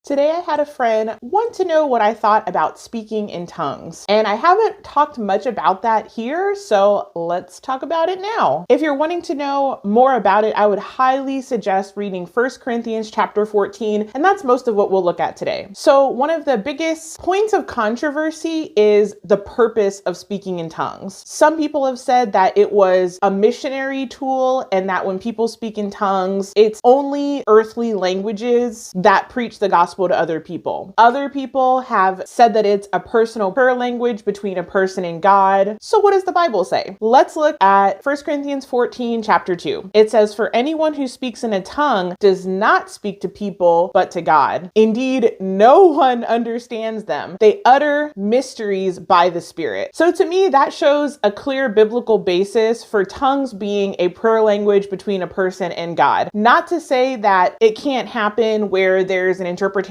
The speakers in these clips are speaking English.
Today I had a friend want to know what I thought about speaking in tongues, and I haven't talked much about that here, so let's talk about it now. If you're wanting to know more about it, I would highly suggest reading 1 Corinthians chapter 14, and that's most of what we'll look at today. So one of the biggest points of controversy is the purpose of speaking in tongues. Some people have said that it was a missionary tool and that when people speak in tongues, it's only earthly languages that preach the gospel to other people. Other people have said that it's a personal prayer language between a person and God. So what does the Bible say? Let's look at 1 Corinthians 14, chapter 2. It says, "For anyone who speaks in a tongue does not speak to people, but to God. Indeed, no one understands them. They utter mysteries by the Spirit." So to me, that shows a clear biblical basis for tongues being a prayer language between a person and God. Not to say that it can't happen where there's an interpretation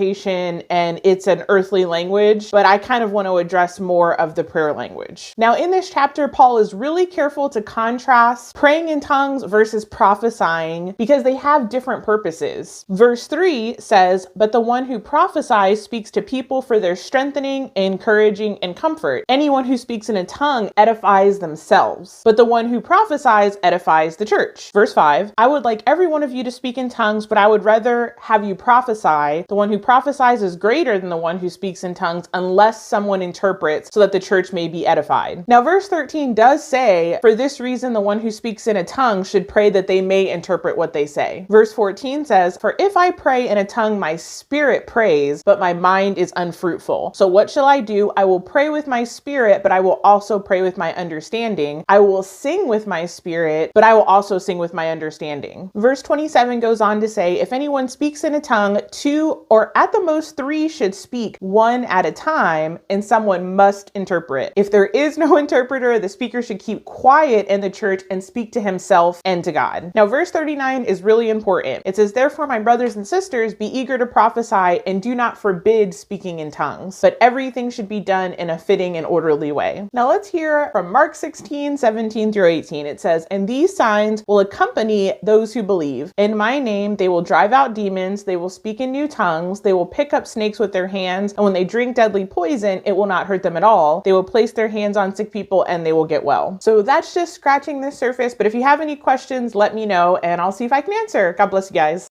and it's an earthly language, but I kind of want to address more of the prayer language. Now, in this chapter, Paul is really careful to contrast praying in tongues versus prophesying because they have different purposes. Verse 3 says, "But the one who prophesies speaks to people for their strengthening, encouraging, and comfort. Anyone who speaks in a tongue edifies themselves, but the one who prophesies edifies the church." Verse 5, "I would like every one of you to speak in tongues, but I would rather have you prophesy. The one who prophesies is greater than the one who speaks in tongues unless someone interprets so that the church may be edified." Now, verse 13 does say, "For this reason, the one who speaks in a tongue should pray that they may interpret what they say." Verse 14 says, "For if I pray in a tongue, my spirit prays, but my mind is unfruitful. So what shall I do? I will pray with my spirit, but I will also pray with my understanding. I will sing with my spirit, but I will also sing with my understanding." Verse 27 goes on to say, "If anyone speaks in a tongue, two or at the most three should speak one at a time, and someone must interpret. If there is no interpreter, the speaker should keep quiet in the church and speak to himself and to God." Now, verse 39 is really important. It says, "Therefore, my brothers and sisters, be eager to prophesy and do not forbid speaking in tongues, but everything should be done in a fitting and orderly way." Now, let's hear from Mark 16, 17 through 18. It says, "And these signs will accompany those who believe. In my name, they will drive out demons. They will speak in new tongues. They will pick up snakes with their hands. And when they drink deadly poison, it will not hurt them at all. They will place their hands on sick people and they will get well." So that's just scratching the surface. But if you have any questions, let me know and I'll see if I can answer. God bless you guys.